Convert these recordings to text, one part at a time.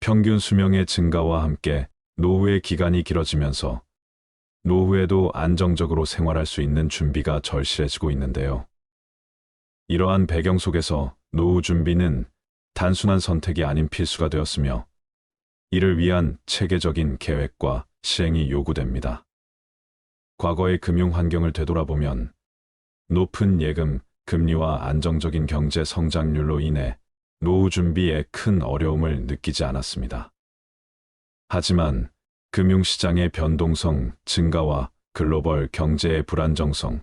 평균 수명의 증가와 함께 노후의 기간이 길어지면서 노후에도 안정적으로 생활할 수 있는 준비가 절실해지고 있는데요. 이러한 배경 속에서 노후 준비는 단순한 선택이 아닌 필수가 되었으며 이를 위한 체계적인 계획과 시행이 요구됩니다. 과거의 금융 환경을 되돌아보면 높은 예금, 금리와 안정적인 경제 성장률로 인해 노후 준비에 큰 어려움을 느끼지 않았습니다. 하지만 금융시장의 변동성 증가와 글로벌 경제의 불안정성,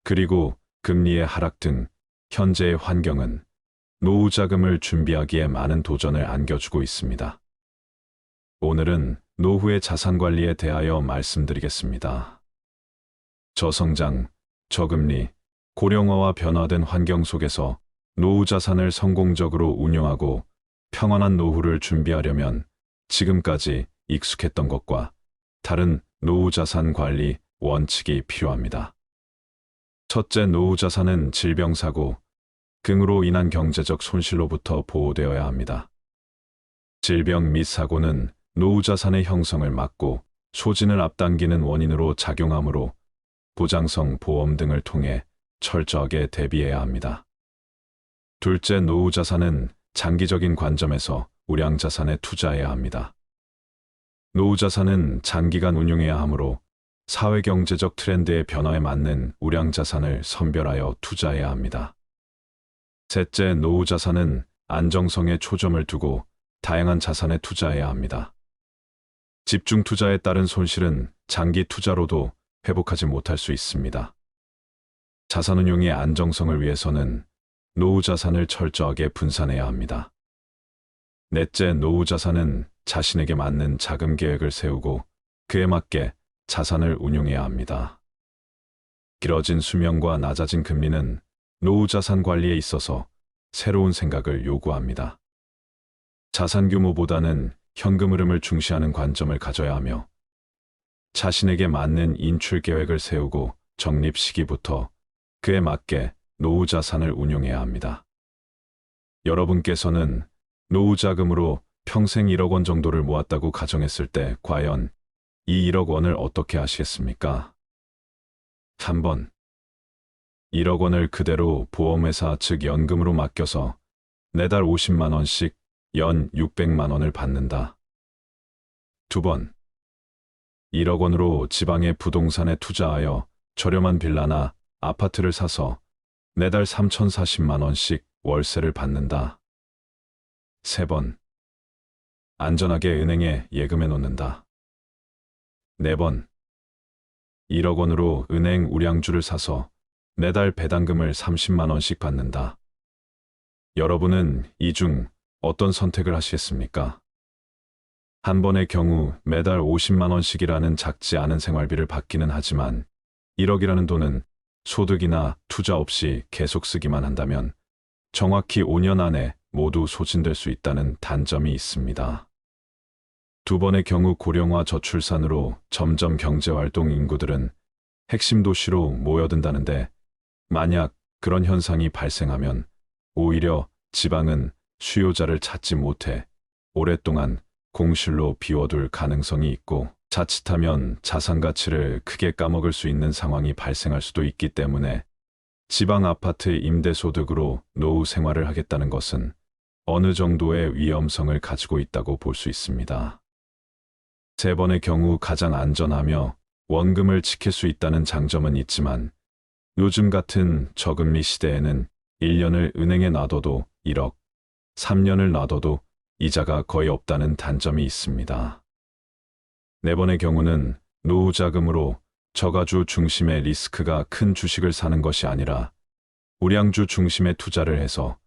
그리고 금리의 하락 등 현재의 환경은 노후 자금을 준비하기에 많은 도전을 안겨주고 있습니다. 오늘은 노후의 자산 관리에 대하여 말씀드리겠습니다. 저성장, 저금리, 고령화와 변화된 환경 속에서 노후 자산을 성공적으로 운용하고 평안한 노후를 준비하려면 지금까지 익숙했던 것과 다른 노후 자산 관리 원칙이 필요합니다. 첫째, 노후 자산은 질병사고, 등으로 인한 경제적 손실로부터 보호되어야 합니다. 질병 및 사고는 노후 자산의 형성을 막고 소진을 앞당기는 원인으로 작용하므로 보장성 보험 등을 통해 철저하게 대비해야 합니다. 둘째, 노후 자산은 장기적인 관점에서 우량 자산에 투자해야 합니다. 노후 자산은 장기간 운용해야 하므로 사회경제적 트렌드의 변화에 맞는 우량 자산을 선별하여 투자해야 합니다. 셋째, 노후 자산은 안정성에 초점을 두고 다양한 자산에 투자해야 합니다. 집중 투자에 따른 손실은 장기 투자로도 회복하지 못할 수 있습니다. 자산 운용의 안정성을 위해서는 노후 자산을 철저하게 분산해야 합니다. 넷째, 노후 자산은 자신에게 맞는 자금 계획을 세우고 그에 맞게 자산을 운용해야 합니다. 길어진 수명과 낮아진 금리는 노후 자산 관리에 있어서 새로운 생각을 요구합니다. 자산 규모보다는 현금 흐름을 중시하는 관점을 가져야 하며 자신에게 맞는 인출 계획을 세우고 적립 시기부터 그에 맞게 노후 자산을 운용해야 합니다. 여러분께서는 노후 자금으로 평생 1억 원 정도를 모았다고 가정했을 때 과연 이 1억 원을 어떻게 하시겠습니까? 3번. 1억 원을 그대로 보험회사 즉 연금으로 맡겨서 매달 50만 원씩 연 600만 원을 받는다. 2번. 1억 원으로 지방의 부동산에 투자하여 저렴한 빌라나 아파트를 사서 매달 3,040만 원씩 월세를 받는다. 3번. 안전하게 은행에 예금해 놓는다. 4번. 1억 원으로 은행 우량주를 사서 매달 배당금을 30만 원씩 받는다. 여러분은 이 중 어떤 선택을 하시겠습니까? 한 번의 경우 매달 50만 원씩이라는 작지 않은 생활비를 받기는 하지만 1억이라는 돈은 소득이나 투자 없이 계속 쓰기만 한다면 정확히 5년 안에 모두 소진될 수 있다는 단점이 있습니다. 두 번의 경우 고령화 저출산으로 점점 경제활동 인구들은 핵심 도시로 모여든다는데 만약 그런 현상이 발생하면 오히려 지방은 수요자를 찾지 못해 오랫동안 공실로 비워둘 가능성이 있고 자칫하면 자산 가치를 크게 까먹을 수 있는 상황이 발생할 수도 있기 때문에 지방 아파트 임대소득으로 노후 생활을 하겠다는 것은 어느 정도의 위험성을 가지고 있다고 볼 수 있습니다. 세 번의 경우 가장 안전하며 원금을 지킬 수 있다는 장점은 있지만 요즘 같은 저금리 시대에는 1년을 은행에 놔둬도 1억, 3년을 놔둬도 이자가 거의 없다는 단점이 있습니다. 네 번의 경우는 노후 자금으로 저가주 중심의 리스크가 큰 주식을 사는 것이 아니라 우량주 중심의 투자를 해서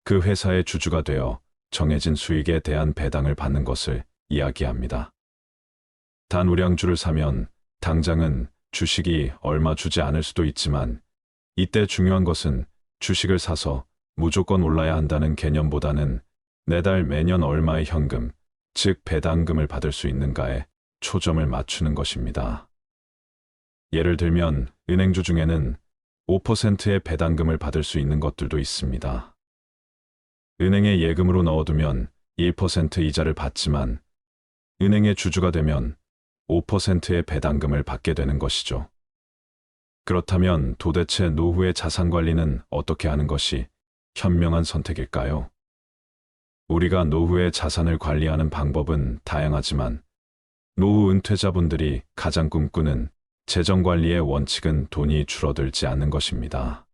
그 회사의 주주가 되어 정해진 수익에 대한 배당을 받는 것을 이야기합니다. 단 우량주를 사면 당장은 주식이 얼마 주지 않을 수도 있지만 이때 중요한 것은 주식을 사서 무조건 올라야 한다는 개념보다는 매달 매년 얼마의 현금, 즉 배당금을 받을 수 있는가에 초점을 맞추는 것입니다. 예를 들면 은행주 중에는 5%의 배당금을 받을 수 있는 것들도 있습니다. 은행에 예금으로 넣어두면 1% 이자를 받지만 은행의 주주가 되면 5%의 배당금을 받게 되는 것이죠. 그렇다면 도대체 노후의 자산 관리는 어떻게 하는 것이 현명한 선택일까요? 우리가 노후의 자산을 관리하는 방법은 다양하지만 노후 은퇴자분들이 가장 꿈꾸는 재정 관리의 원칙은 돈이 줄어들지 않는 것입니다.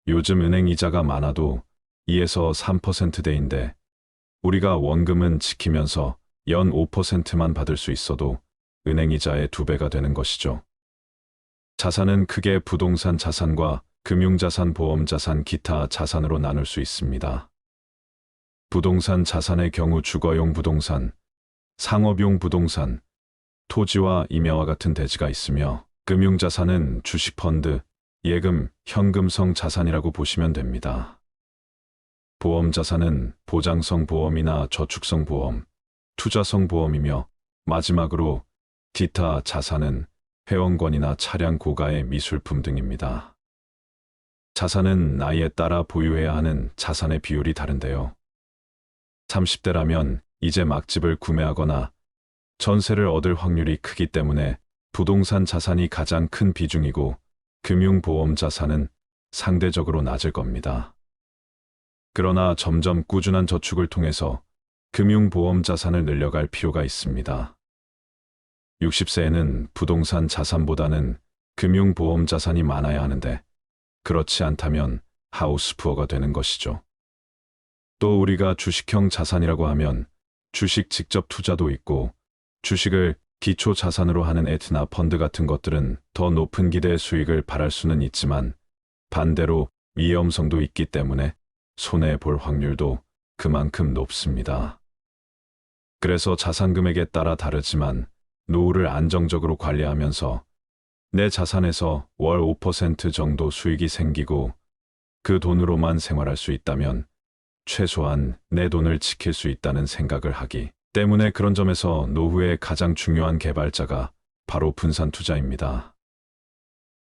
요즘 은행 이자가 많아도 2에서 3%대인데 우리가 원금은 지키면서 연 5%만 받을 수 있어도 은행 이자의 2배가 되는 것이죠. 자산은 크게 부동산 자산과 금융자산, 보험자산, 기타 자산으로 나눌 수 있습니다. 부동산 자산의 경우 주거용 부동산, 상업용 부동산, 토지와 임야와 같은 대지가 있으며 금융자산은 주식펀드, 예금, 현금성 자산이라고 보시면 됩니다. 보험자산은 보장성 보험이나 저축성 보험, 투자성 보험이며 마지막으로 기타 자산은 회원권이나 차량 고가의 미술품 등입니다. 자산은 나이에 따라 보유해야 하는 자산의 비율이 다른데요. 30대라면 이제 막 집을 구매하거나 전세를 얻을 확률이 크기 때문에 부동산 자산이 가장 큰 비중이고 금융보험 자산은 상대적으로 낮을 겁니다. 그러나 점점 꾸준한 저축을 통해서 금융보험 자산을 늘려갈 필요가 있습니다. 60세에는 부동산 자산보다는 금융보험 자산이 많아야 하는데 그렇지 않다면 하우스푸어가 되는 것이죠. 또 우리가 주식형 자산이라고 하면 주식 직접 투자도 있고 주식을 기초 자산으로 하는 에트나 펀드 같은 것들은 더 높은 기대의 수익을 바랄 수는 있지만 반대로 위험성도 있기 때문에 손해볼 확률도 그만큼 높습니다. 그래서 자산 금액에 따라 다르지만 노후를 안정적으로 관리하면서 내 자산에서 월 5% 정도 수익이 생기고 그 돈으로만 생활할 수 있다면 최소한 내 돈을 지킬 수 있다는 생각을 하기 때문에 그런 점에서 노후의 가장 중요한 개발자가 바로 분산 투자입니다.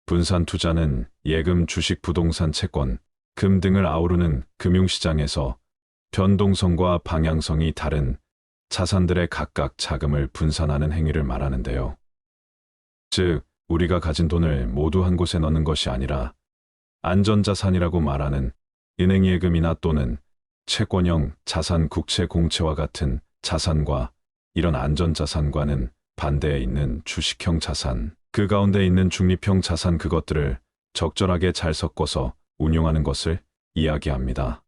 분산 투자는 예금, 주식, 부동산, 채권, 금 등을 아우르는 금융시장에서 변동성과 방향성이 다른 자산들의 각각 자금을 분산하는 행위를 말하는데요. 즉, 우리가 가진 돈을 모두 한 곳에 넣는 것이 아니라 안전자산이라고 말하는 은행 예금이나 또는 채권형 자산, 국채, 공채와 같은 자산과 이런 안전자산과는 반대에 있는 주식형 자산, 그 가운데 있는 중립형 자산, 그것들을 적절하게 잘 섞어서 운용하는 것을 이야기합니다.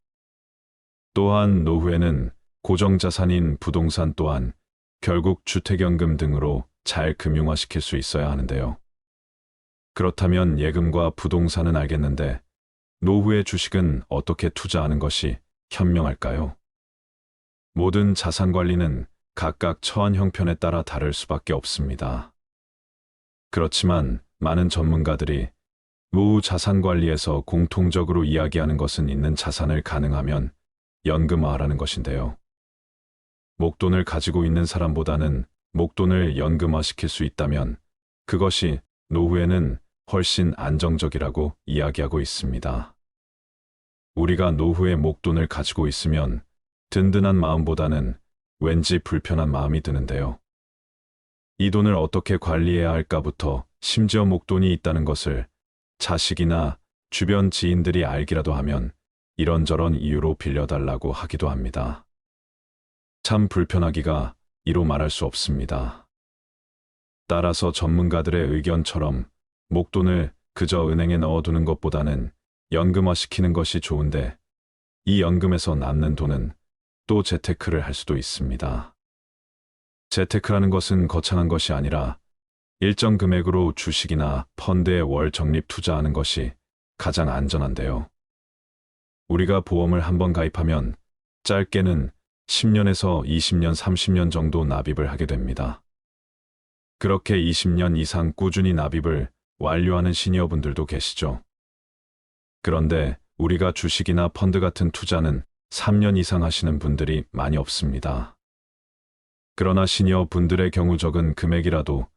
또한 노후에는 고정자산인 부동산 또한 결국 주택연금 등으로 잘 금융화시킬 수 있어야 하는데요. 그렇다면 예금과 부동산은 알겠는데 노후의 주식은 어떻게 투자하는 것이 현명할까요? 모든 자산 관리는 각각 처한 형편에 따라 다를 수밖에 없습니다. 그렇지만 많은 전문가들이 노후 자산 관리에서 공통적으로 이야기하는 것은 있는 자산을 가능하면 연금화하라는 것인데요. 목돈을 가지고 있는 사람보다는 목돈을 연금화시킬 수 있다면 그것이 노후에는 훨씬 안정적이라고 이야기하고 있습니다. 우리가 노후에 목돈을 가지고 있으면 든든한 마음보다는 왠지 불편한 마음이 드는데요. 이 돈을 어떻게 관리해야 할까부터 심지어 목돈이 있다는 것을 자식이나 주변 지인들이 알기라도 하면 이런저런 이유로 빌려달라고 하기도 합니다. 참 불편하기가 이로 말할 수 없습니다. 따라서 전문가들의 의견처럼 목돈을 그저 은행에 넣어두는 것보다는 연금화시키는 것이 좋은데 이 연금에서 남는 돈은 또 재테크를 할 수도 있습니다. 재테크라는 것은 거창한 것이 아니라 일정 금액으로 주식이나 펀드에 월 적립 투자하는 것이 가장 안전한데요. 우리가 보험을 한번 가입하면 짧게는 10년에서 20년, 30년 정도 납입을 하게 됩니다. 그렇게 20년 이상 꾸준히 납입을 완료하는 시니어분들도 계시죠. 그런데 우리가 주식이나 펀드 같은 투자는 3년 이상 하시는 분들이 많이 없습니다. 그러나 시니어분들의 경우 적은 금액이라도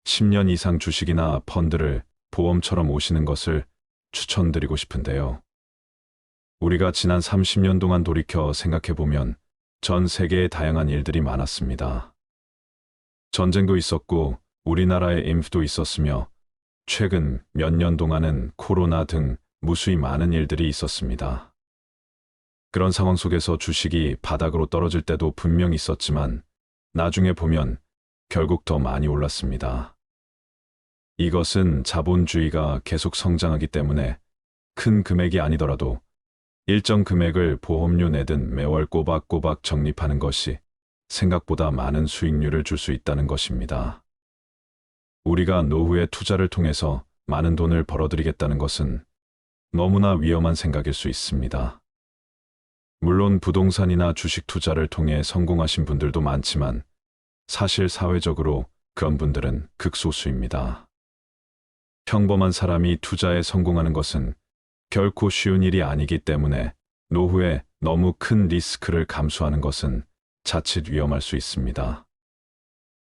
10년 이상 주식이나 펀드를 보험처럼 오시는 것을 추천드리고 싶은데요. 우리가 지난 30년 동안 돌이켜 생각해보면 전 세계에 다양한 일들이 많았습니다. 전쟁도 있었고 우리나라에 인프도 있었으며 최근 몇 년 동안은 코로나 등 무수히 많은 일들이 있었습니다. 그런 상황 속에서 주식이 바닥으로 떨어질 때도 분명 있었지만 나중에 보면 결국 더 많이 올랐습니다. 이것은 자본주의가 계속 성장하기 때문에 큰 금액이 아니더라도 일정 금액을 보험료 내든 매월 꼬박꼬박 적립하는 것이 생각보다 많은 수익률을 줄 수 있다는 것입니다. 우리가 노후의 투자를 통해서 많은 돈을 벌어들이겠다는 것은 너무나 위험한 생각일 수 있습니다. 물론 부동산이나 주식 투자를 통해 성공하신 분들도 많지만 사실 사회적으로 그런 분들은 극소수입니다. 평범한 사람이 투자에 성공하는 것은 결코 쉬운 일이 아니기 때문에 노후에 너무 큰 리스크를 감수하는 것은 자칫 위험할 수 있습니다.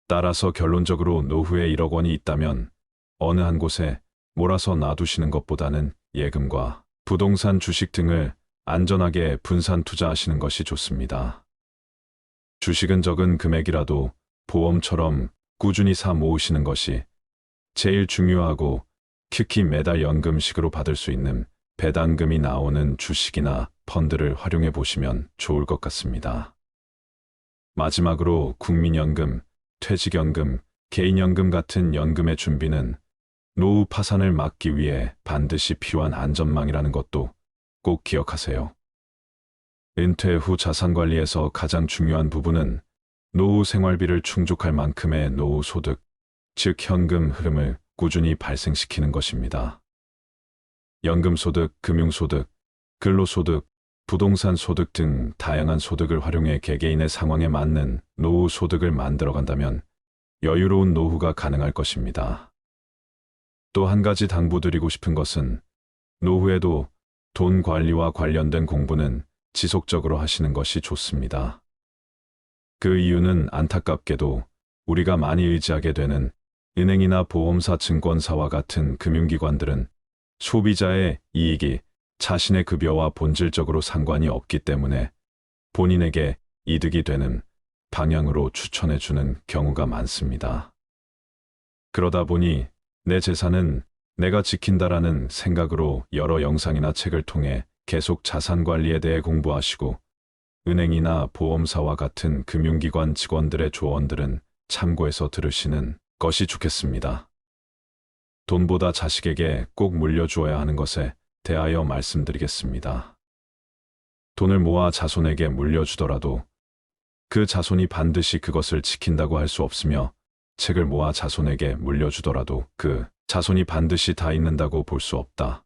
따라서 결론적으로 노후에 1억 원이 있다면 어느 한 곳에 몰아서 놔두시는 것보다는 예금과 부동산 주식 등을 안전하게 분산 투자하시는 것이 좋습니다. 주식은 적은 금액이라도 보험처럼 꾸준히 사 모으시는 것이 제일 중요하고 특히 매달 연금식으로 받을 수 있는 배당금이 나오는 주식이나 펀드를 활용해 보시면 좋을 것 같습니다. 마지막으로 국민연금, 퇴직연금, 개인연금 같은 연금의 준비는 노후 파산을 막기 위해 반드시 필요한 안전망이라는 것도 꼭 기억하세요. 은퇴 후 자산관리에서 가장 중요한 부분은 노후 생활비를 충족할 만큼의 노후 소득, 즉 현금 흐름을 꾸준히 발생시키는 것입니다. 연금소득, 금융소득, 근로소득, 부동산 소득 등 다양한 소득을 활용해 개개인의 상황에 맞는 노후 소득을 만들어간다면 여유로운 노후가 가능할 것입니다. 또 한 가지 당부드리고 싶은 것은 노후에도 돈 관리와 관련된 공부는 지속적으로 하시는 것이 좋습니다. 그 이유는 안타깝게도 우리가 많이 의지하게 되는 은행이나 보험사, 증권사와 같은 금융기관들은 소비자의 이익이 자신의 급여와 본질적으로 상관이 없기 때문에 본인에게 이득이 되는 방향으로 추천해주는 경우가 많습니다. 그러다 보니 내 재산은 내가 지킨다라는 생각으로 여러 영상이나 책을 통해 계속 자산 관리에 대해 공부하시고 은행이나 보험사와 같은 금융기관 직원들의 조언들은 참고해서 들으시는 것이 좋겠습니다. 돈보다 자식에게 꼭 물려주어야 하는 것에 대하여 말씀드리겠습니다. 돈을 모아 자손에게 물려주더라도 그 자손이 반드시 그것을 지킨다고 할 수 없으며 책을 모아 자손에게 물려주더라도 그 자손이 반드시 다 읽는다고 볼 수 없다.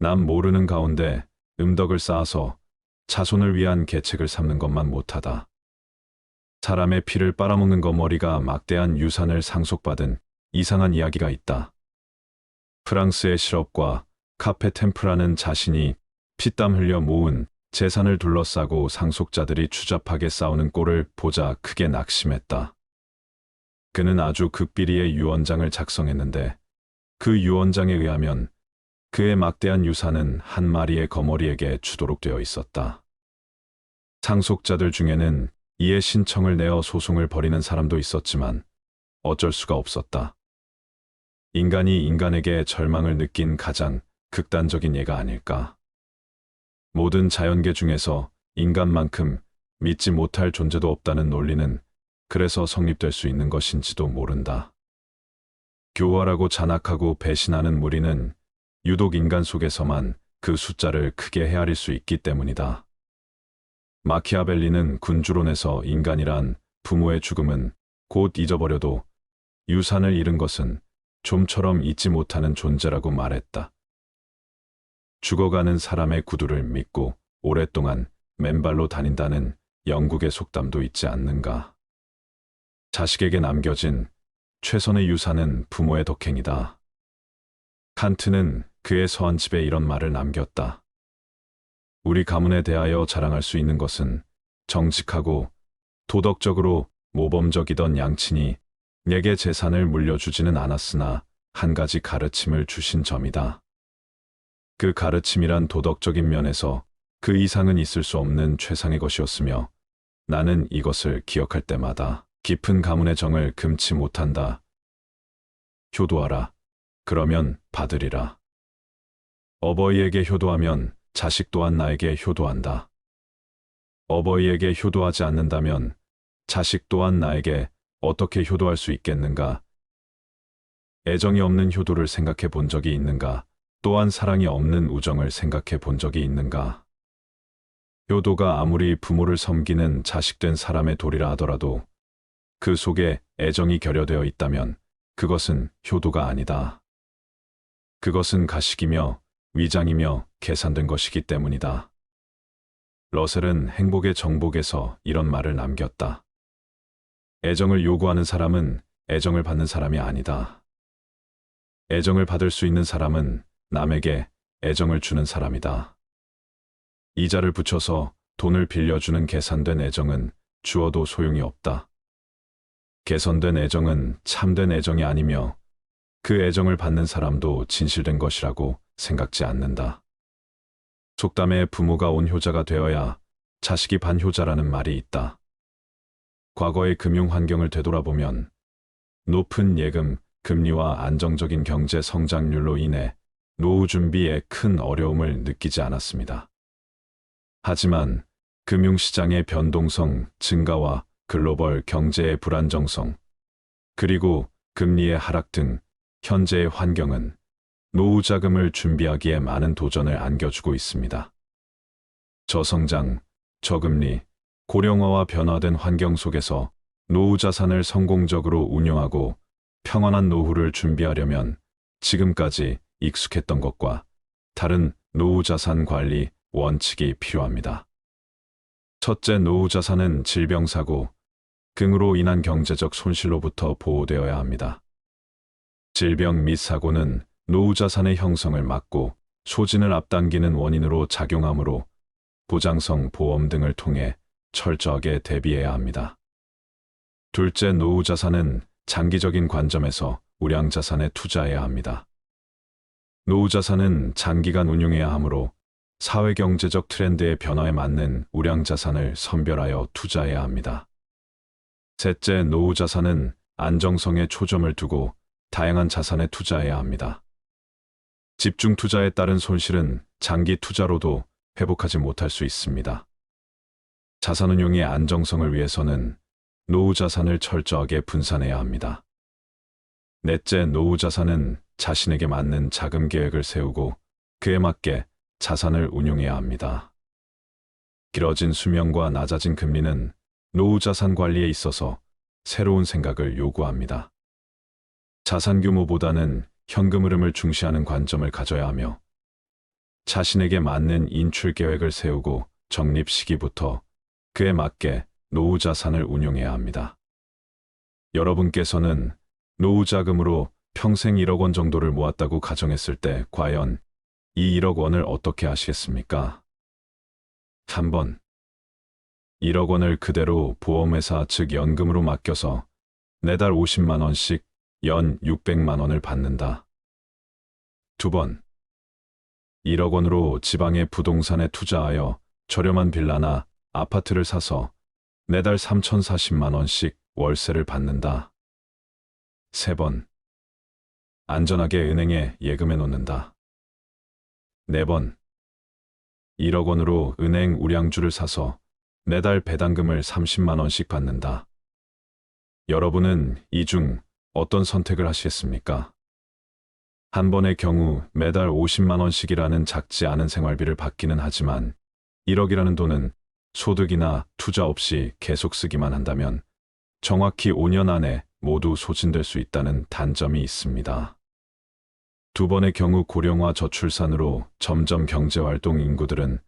남 모르는 가운데 음덕을 쌓아서 자손을 위한 계책을 삼는 것만 못하다. 사람의 피를 빨아먹는 거머리가 막대한 유산을 상속받은 이상한 이야기가 있다. 프랑스의 실업과 카페 템프라는 자신이 피땀 흘려 모은 재산을 둘러싸고 상속자들이 추잡하게 싸우는 꼴을 보자 크게 낙심했다. 그는 아주 극비리의 유언장을 작성했는데 그 유언장에 의하면 그의 막대한 유산은 한 마리의 거머리에게 주도록 되어 있었다. 상속자들 중에는 이에 신청을 내어 소송을 벌이는 사람도 있었지만 어쩔 수가 없었다. 인간이 인간에게 절망을 느낀 가장 극단적인 예가 아닐까. 모든 자연계 중에서 인간만큼 믿지 못할 존재도 없다는 논리는 그래서 성립될 수 있는 것인지도 모른다. 교활하고 잔악하고 배신하는 무리는 유독 인간 속에서만 그 숫자를 크게 헤아릴 수 있기 때문이다. 마키아벨리는 군주론에서 인간이란 부모의 죽음은 곧 잊어버려도 유산을 잃은 것은 좀처럼 잊지 못하는 존재라고 말했다. 죽어가는 사람의 구두를 믿고 오랫동안 맨발로 다닌다는 영국의 속담도 있지 않는가. 자식에게 남겨진 최선의 유산은 부모의 덕행이다. 칸트는 그의 서한집에 이런 말을 남겼다. 우리 가문에 대하여 자랑할 수 있는 것은 정직하고 도덕적으로 모범적이던 양친이 내게 재산을 물려주지는 않았으나 한 가지 가르침을 주신 점이다. 그 가르침이란 도덕적인 면에서 그 이상은 있을 수 없는 최상의 것이었으며 나는 이것을 기억할 때마다 깊은 가문의 정을 금치 못한다. 효도하라. 그러면 받으리라. 어버이에게 효도하면 자식 또한 나에게 효도한다. 어버이에게 효도하지 않는다면 자식 또한 나에게 어떻게 효도할 수 있겠는가? 애정이 없는 효도를 생각해 본 적이 있는가? 또한 사랑이 없는 우정을 생각해 본 적이 있는가? 효도가 아무리 부모를 섬기는 자식된 사람의 도리라 하더라도 그 속에 애정이 결여되어 있다면 그것은 효도가 아니다. 그것은 가식이며 위장이며 계산된 것이기 때문이다. 러셀은 행복의 정복에서 이런 말을 남겼다. 애정을 요구하는 사람은 애정을 받는 사람이 아니다. 애정을 받을 수 있는 사람은 남에게 애정을 주는 사람이다. 이자를 붙여서 돈을 빌려주는 계산된 애정은 주어도 소용이 없다. 개선된 애정은 참된 애정이 아니며 그 애정을 받는 사람도 진실된 것이라고 생각지 않는다. 속담에 부모가 온효자가 되어야 자식이 반효자라는 말이 있다. 과거의 금융 환경을 되돌아보면 높은 예금, 금리와 안정적인 경제 성장률로 인해 노후 준비에 큰 어려움을 느끼지 않았습니다. 하지만 금융시장의 변동성 증가와 글로벌 경제의 불안정성, 그리고 금리의 하락 등 현재의 환경은 노후 자금을 준비하기에 많은 도전을 안겨주고 있습니다. 저성장, 저금리, 고령화와 변화된 환경 속에서 노후 자산을 성공적으로 운용하고 평안한 노후를 준비하려면 지금까지 익숙했던 것과 다른 노후 자산 관리 원칙이 필요합니다. 첫째, 노후 자산은 질병사고, 긍으로 인한 경제적 손실로부터 보호되어야 합니다. 질병 및 사고는 노후 자산의 형성을 막고 소진을 앞당기는 원인으로 작용하므로 보장성 보험 등을 통해 철저하게 대비해야 합니다. 둘째, 노후 자산은 장기적인 관점에서 우량 자산에 투자해야 합니다. 노후 자산은 장기간 운용해야 하므로 사회경제적 트렌드의 변화에 맞는 우량 자산을 선별하여 투자해야 합니다. 셋째, 노후 자산은 안정성에 초점을 두고 다양한 자산에 투자해야 합니다. 집중 투자에 따른 손실은 장기 투자로도 회복하지 못할 수 있습니다. 자산 운용의 안정성을 위해서는 노후 자산을 철저하게 분산해야 합니다. 넷째, 노후 자산은 자신에게 맞는 자금 계획을 세우고 그에 맞게 자산을 운용해야 합니다. 길어진 수명과 낮아진 금리는 노후 자산 관리에 있어서 새로운 생각을 요구합니다. 자산 규모보다는 현금 흐름을 중시하는 관점을 가져야 하며 자신에게 맞는 인출 계획을 세우고 적립 시기부터 그에 맞게 노후 자산을 운용해야 합니다. 여러분께서는 노후 자금으로 평생 1억 원 정도를 모았다고 가정했을 때 과연 이 1억 원을 어떻게 하시겠습니까? 3번. 1억 원을 그대로 보험회사 즉 연금으로 맡겨서 매달 50만 원씩 연 600만 원을 받는다. 2번. 1억 원으로 지방의 부동산에 투자하여 저렴한 빌라나 아파트를 사서 매달 3,040만 원씩 월세를 받는다. 3번. 안전하게 은행에 예금해 놓는다. 4번. 1억 원으로 은행 우량주를 사서 매달 배당금을 30만 원씩 받는다. 여러분은 이 중 어떤 선택을 하시겠습니까? 한 번의 경우 매달 50만 원씩이라는 작지 않은 생활비를 받기는 하지만 1억이라는 돈은 소득이나 투자 없이 계속 쓰기만 한다면 정확히 5년 안에 모두 소진될 수 있다는 단점이 있습니다. 두 번의 경우 고령화 저출산으로 점점 경제활동 인구들은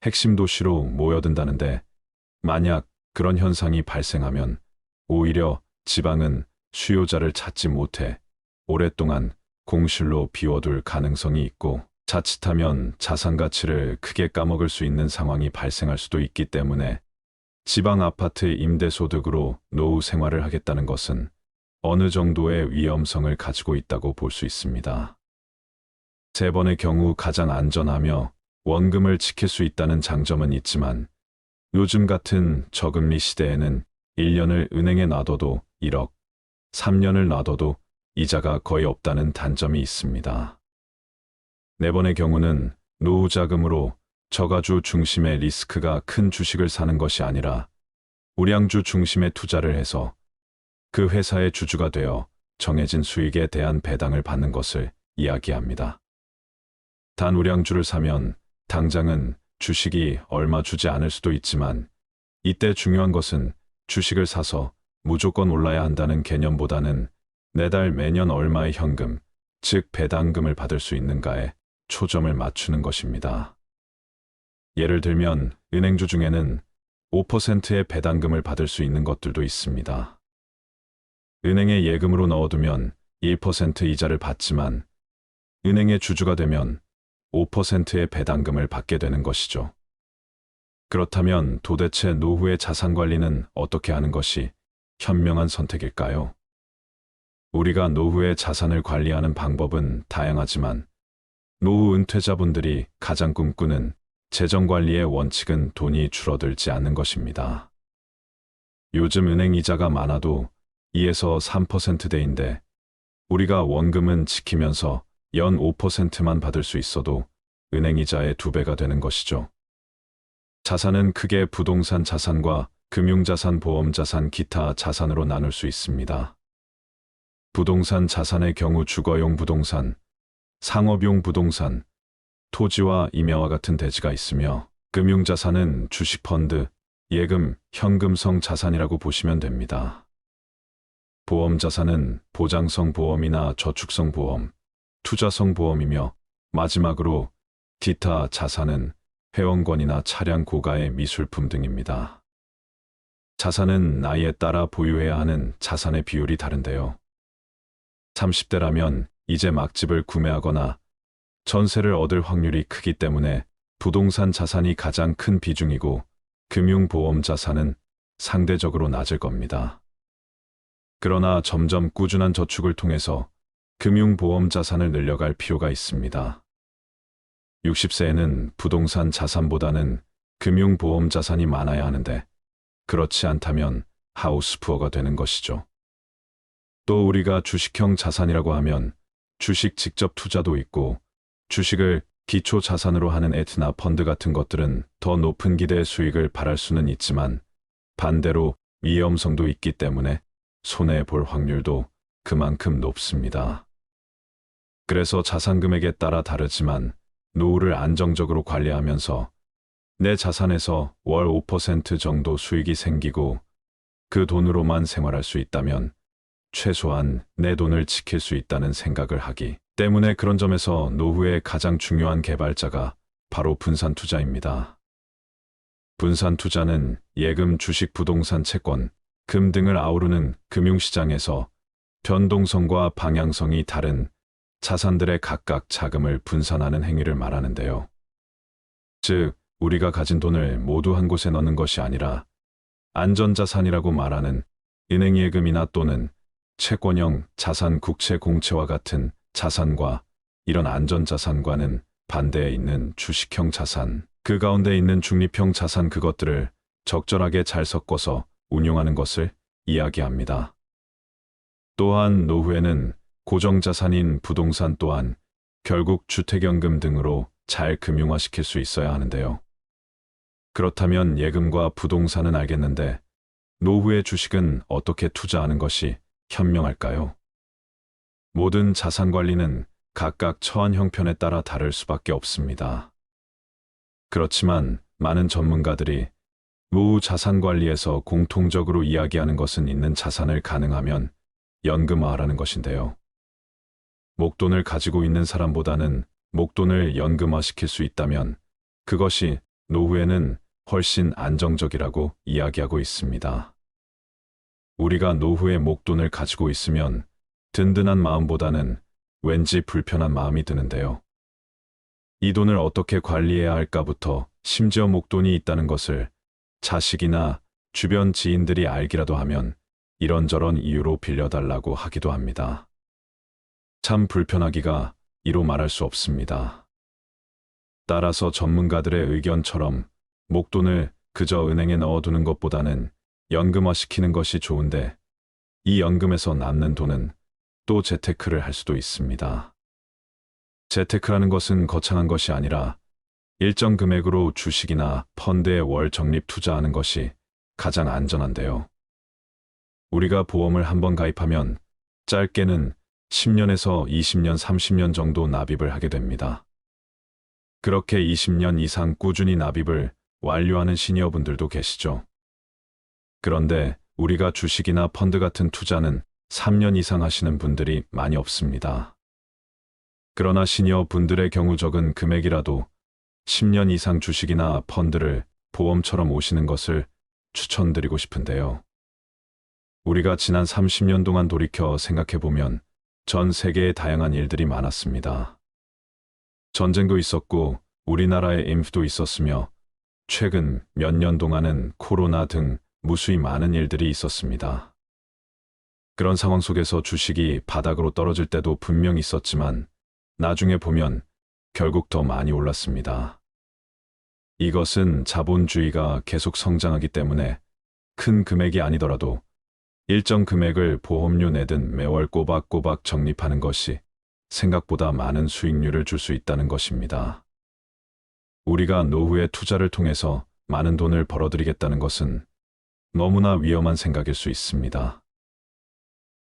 핵심 도시로 모여든다는데 만약 그런 현상이 발생하면 오히려 지방은 수요자를 찾지 못해 오랫동안 공실로 비워둘 가능성이 있고 자칫하면 자산 가치를 크게 까먹을 수 있는 상황이 발생할 수도 있기 때문에 지방 아파트 임대소득으로 노후 생활을 하겠다는 것은 어느 정도의 위험성을 가지고 있다고 볼 수 있습니다. 세 번의 경우 가장 안전하며 원금을 지킬 수 있다는 장점은 있지만 요즘 같은 저금리 시대에는 1년을 은행에 놔둬도 1억, 3년을 놔둬도 이자가 거의 없다는 단점이 있습니다. 네 번의 경우는 노후 자금으로 저가주 중심의 리스크가 큰 주식을 사는 것이 아니라 우량주 중심의 투자를 해서 그 회사의 주주가 되어 정해진 수익에 대한 배당을 받는 것을 이야기합니다. 단 우량주를 사면 당장은 주식이 얼마 주지 않을 수도 있지만 이때 중요한 것은 주식을 사서 무조건 올라야 한다는 개념보다는 매달 매년 얼마의 현금, 즉 배당금을 받을 수 있는가에 초점을 맞추는 것입니다. 예를 들면 은행주 중에는 5%의 배당금을 받을 수 있는 것들도 있습니다. 은행에 예금으로 넣어두면 1% 이자를 받지만 은행의 주주가 되면 5%의 배당금을 받게 되는 것이죠. 그렇다면 도대체 노후의 자산 관리는 어떻게 하는 것이 현명한 선택일까요? 우리가 노후의 자산을 관리하는 방법은 다양하지만 노후 은퇴자분들이 가장 꿈꾸는 재정 관리의 원칙은 돈이 줄어들지 않는 것입니다. 요즘 은행 이자가 많아도 2에서 3%대인데 우리가 원금은 지키면서 연 5%만 받을 수 있어도 은행 이자의 2배가 되는 것이죠. 자산은 크게 부동산 자산과 금융자산, 보험자산, 기타 자산으로 나눌 수 있습니다. 부동산 자산의 경우 주거용 부동산, 상업용 부동산, 토지와 임야와 같은 대지가 있으며 금융자산은 주식펀드, 예금, 현금성 자산이라고 보시면 됩니다. 보험자산은 보장성 보험이나 저축성 보험, 투자성 보험이며 마지막으로 기타 자산은 회원권이나 차량 고가의 미술품 등입니다. 자산은 나이에 따라 보유해야 하는 자산의 비율이 다른데요. 30대라면 이제 막 집을 구매하거나 전세를 얻을 확률이 크기 때문에 부동산 자산이 가장 큰 비중이고 금융보험 자산은 상대적으로 낮을 겁니다. 그러나 점점 꾸준한 저축을 통해서 금융보험 자산을 늘려갈 필요가 있습니다. 60세에는 부동산 자산보다는 금융보험 자산이 많아야 하는데 그렇지 않다면 하우스푸어가 되는 것이죠. 또 우리가 주식형 자산이라고 하면 주식 직접 투자도 있고 주식을 기초 자산으로 하는 에트나 펀드 같은 것들은 더 높은 기대의 수익을 바랄 수는 있지만 반대로 위험성도 있기 때문에 손해볼 확률도 그만큼 높습니다. 그래서 자산 금액에 따라 다르지만 노후를 안정적으로 관리하면서 내 자산에서 월 5% 정도 수익이 생기고 그 돈으로만 생활할 수 있다면 최소한 내 돈을 지킬 수 있다는 생각을 하기 때문에 그런 점에서 노후의 가장 중요한 개발자가 바로 분산 투자입니다. 분산 투자는 예금, 주식, 부동산, 채권, 금 등을 아우르는 금융시장에서 변동성과 방향성이 다른 자산들의 각각 자금을 분산하는 행위를 말하는데요. 즉, 우리가 가진 돈을 모두 한 곳에 넣는 것이 아니라 안전자산이라고 말하는 은행예금이나 또는 채권형 자산, 국채, 공채와 같은 자산과 이런 안전자산과는 반대에 있는 주식형 자산, 그 가운데 있는 중립형 자산, 그것들을 적절하게 잘 섞어서 운용하는 것을 이야기합니다. 또한 노후에는 고정자산인 부동산 또한 결국 주택연금 등으로 잘 금융화시킬 수 있어야 하는데요. 그렇다면 예금과 부동산은 알겠는데 노후의 주식은 어떻게 투자하는 것이 현명할까요? 모든 자산 관리는 각각 처한 형편에 따라 다를 수밖에 없습니다. 그렇지만 많은 전문가들이 노후 자산 관리에서 공통적으로 이야기하는 것은 있는 자산을 가능하면 연금화하라는 것인데요. 목돈을 가지고 있는 사람보다는 목돈을 연금화시킬 수 있다면 그것이 노후에는 훨씬 안정적이라고 이야기하고 있습니다. 우리가 노후에 목돈을 가지고 있으면 든든한 마음보다는 왠지 불편한 마음이 드는데요. 이 돈을 어떻게 관리해야 할까부터 심지어 목돈이 있다는 것을 자식이나 주변 지인들이 알기라도 하면 이런저런 이유로 빌려달라고 하기도 합니다. 참 불편하기가 이로 말할 수 없습니다. 따라서 전문가들의 의견처럼 목돈을 그저 은행에 넣어두는 것보다는 연금화시키는 것이 좋은데 이 연금에서 남는 돈은 또 재테크를 할 수도 있습니다. 재테크라는 것은 거창한 것이 아니라 일정 금액으로 주식이나 펀드에 월 적립 투자하는 것이 가장 안전한데요. 우리가 보험을 한번 가입하면 짧게는 10년에서 20년, 30년 정도 납입을 하게 됩니다. 그렇게 20년 이상 꾸준히 납입을 완료하는 시니어분들도 계시죠. 그런데 우리가 주식이나 펀드 같은 투자는 3년 이상 하시는 분들이 많이 없습니다. 그러나 시니어분들의 경우 적은 금액이라도 10년 이상 주식이나 펀드를 보험처럼 오시는 것을 추천드리고 싶은데요. 우리가 지난 30년 동안 돌이켜 생각해보면 전 세계에 다양한 일들이 많았습니다. 전쟁도 있었고 우리나라에 인프도 있었으며 최근 몇 년 동안은 코로나 등 무수히 많은 일들이 있었습니다. 그런 상황 속에서 주식이 바닥으로 떨어질 때도 분명 있었지만 나중에 보면 결국 더 많이 올랐습니다. 이것은 자본주의가 계속 성장하기 때문에 큰 금액이 아니더라도 일정 금액을 보험료 내든 매월 꼬박꼬박 적립하는 것이 생각보다 많은 수익률을 줄 수 있다는 것입니다. 우리가 노후의 투자를 통해서 많은 돈을 벌어들이겠다는 것은 너무나 위험한 생각일 수 있습니다.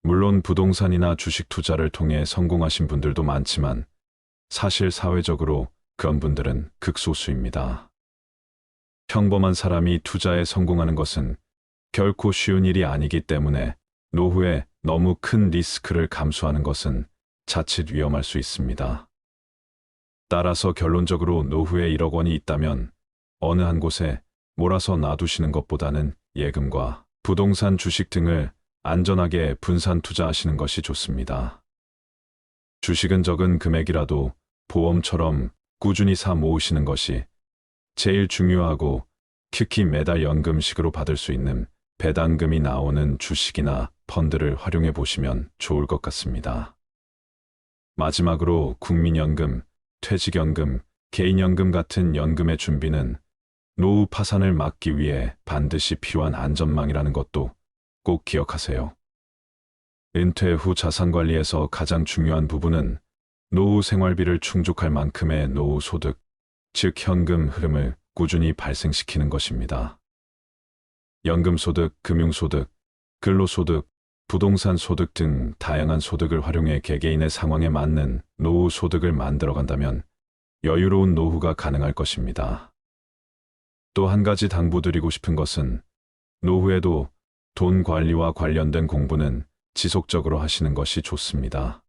물론 부동산이나 주식 투자를 통해 성공하신 분들도 많지만 사실 사회적으로 그런 분들은 극소수입니다. 평범한 사람이 투자에 성공하는 것은 결코 쉬운 일이 아니기 때문에 노후에 너무 큰 리스크를 감수하는 것은 자칫 위험할 수 있습니다. 따라서 결론적으로 노후에 1억 원이 있다면 어느 한 곳에 몰아서 놔두시는 것보다는 예금과 부동산, 주식 등을 안전하게 분산 투자하시는 것이 좋습니다. 주식은 적은 금액이라도 보험처럼 꾸준히 사 모으시는 것이 제일 중요하고 특히 매달 연금식으로 받을 수 있는 배당금이 나오는 주식이나 펀드를 활용해 보시면 좋을 것 같습니다. 마지막으로 국민연금, 퇴직연금, 개인연금 같은 연금의 준비는 노후 파산을 막기 위해 반드시 필요한 안전망이라는 것도 꼭 기억하세요. 은퇴 후 자산관리에서 가장 중요한 부분은 노후 생활비를 충족할 만큼의 노후 소득, 즉 현금 흐름을 꾸준히 발생시키는 것입니다. 연금소득, 금융소득, 근로소득, 부동산 소득 등 다양한 소득을 활용해 개개인의 상황에 맞는 노후 소득을 만들어간다면 여유로운 노후가 가능할 것입니다. 또 한 가지 당부드리고 싶은 것은 노후에도 돈 관리와 관련된 공부는 지속적으로 하시는 것이 좋습니다.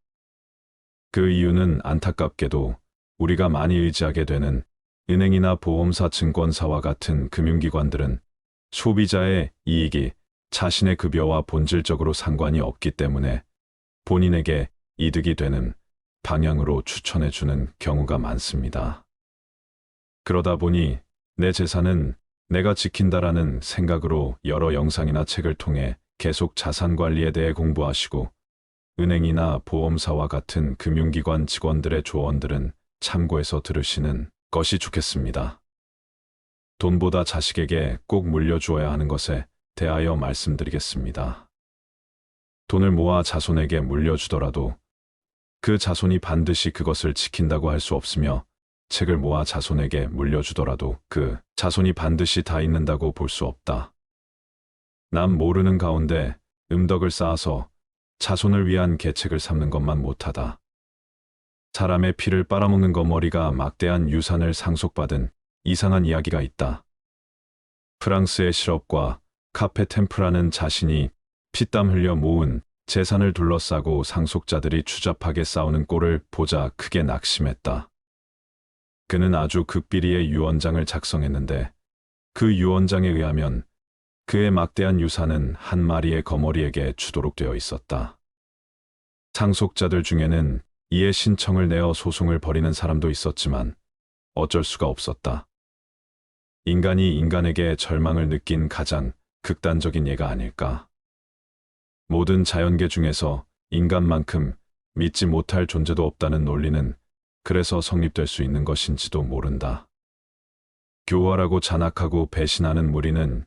그 이유는 안타깝게도 우리가 많이 의지하게 되는 은행이나 보험사, 증권사와 같은 금융기관들은 소비자의 이익이 자신의 급여와 본질적으로 상관이 없기 때문에 본인에게 이득이 되는 방향으로 추천해주는 경우가 많습니다. 그러다 보니 내 재산은 내가 지킨다라는 생각으로 여러 영상이나 책을 통해 계속 자산 관리에 대해 공부하시고 은행이나 보험사와 같은 금융기관 직원들의 조언들은 참고해서 들으시는 것이 좋겠습니다. 돈보다 자식에게 꼭 물려주어야 하는 것에 대하여 말씀드리겠습니다. 돈을 모아 자손에게 물려주더라도 그 자손이 반드시 그것을 지킨다고 할 수 없으며 책을 모아 자손에게 물려주더라도 그 자손이 반드시 다 읽는다고 볼 수 없다. 남 모르는 가운데 음덕을 쌓아서 자손을 위한 계책을 삼는 것만 못하다. 사람의 피를 빨아먹는 거머리가 막대한 유산을 상속받은 이상한 이야기가 있다. 프랑스의 실업과 카페 템프라는 자신이 피땀 흘려 모은 재산을 둘러싸고 상속자들이 추잡하게 싸우는 꼴을 보자 크게 낙심했다. 그는 아주 극비리의 유언장을 작성했는데 그 유언장에 의하면 그의 막대한 유산은 한 마리의 거머리에게 주도록 되어 있었다. 상속자들 중에는 이에 신청을 내어 소송을 벌이는 사람도 있었지만 어쩔 수가 없었다. 인간이 인간에게 절망을 느낀 가장 극단적인 예가 아닐까. 모든 자연계 중에서 인간만큼 믿지 못할 존재도 없다는 논리는 그래서 성립될 수 있는 것인지도 모른다. 교활하고 잔악하고 배신하는 무리는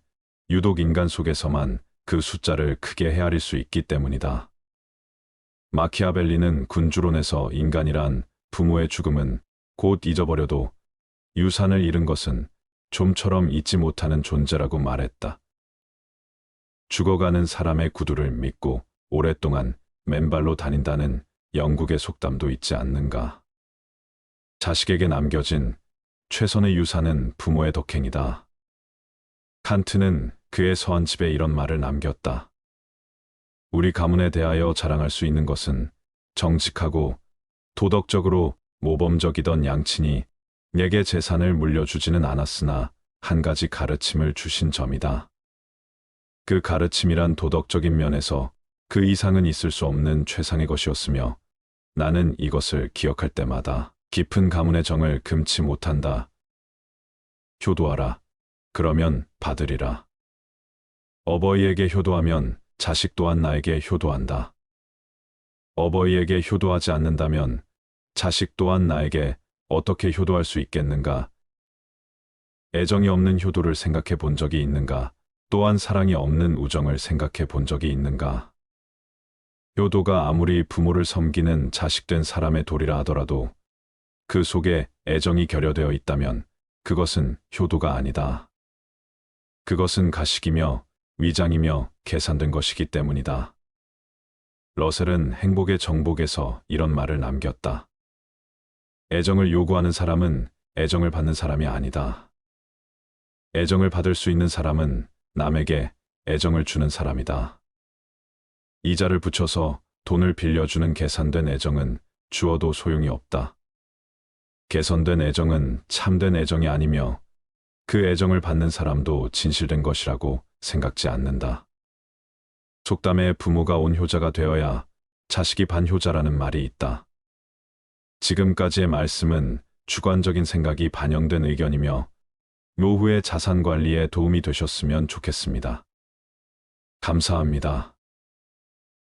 유독 인간 속에서만 그 숫자를 크게 헤아릴 수 있기 때문이다. 마키아벨리는 군주론에서 인간이란 부모의 죽음은 곧 잊어버려도 유산을 잃은 것은 좀처럼 잊지 못하는 존재라고 말했다. 죽어가는 사람의 구두를 믿고 오랫동안 맨발로 다닌다는 영국의 속담도 있지 않는가. 자식에게 남겨진 최선의 유산은 부모의 덕행이다. 칸트는 그의 서한집에 이런 말을 남겼다. 우리 가문에 대하여 자랑할 수 있는 것은 정직하고 도덕적으로 모범적이던 양친이 내게 재산을 물려주지는 않았으나 한 가지 가르침을 주신 점이다. 그 가르침이란 도덕적인 면에서 그 이상은 있을 수 없는 최상의 것이었으며 나는 이것을 기억할 때마다 깊은 가문의 정을 금치 못한다. 효도하라. 그러면 받으리라. 어버이에게 효도하면 자식 또한 나에게 효도한다. 어버이에게 효도하지 않는다면 자식 또한 나에게 어떻게 효도할 수 있겠는가? 애정이 없는 효도를 생각해 본 적이 있는가? 또한 사랑이 없는 우정을 생각해 본 적이 있는가? 효도가 아무리 부모를 섬기는 자식된 사람의 도리라 하더라도 그 속에 애정이 결여되어 있다면 그것은 효도가 아니다. 그것은 가식이며 위장이며 계산된 것이기 때문이다. 러셀은 행복의 정복에서 이런 말을 남겼다. 애정을 요구하는 사람은 애정을 받는 사람이 아니다. 애정을 받을 수 있는 사람은 남에게 애정을 주는 사람이다. 이자를 붙여서 돈을 빌려주는 계산된 애정은 주어도 소용이 없다. 개선된 애정은 참된 애정이 아니며 그 애정을 받는 사람도 진실된 것이라고 생각지 않는다. 속담에 부모가 온효자가 되어야 자식이 반효자라는 말이 있다. 지금까지의 말씀은 주관적인 생각이 반영된 의견이며 노후의 자산 관리에 도움이 되셨으면 좋겠습니다. 감사합니다.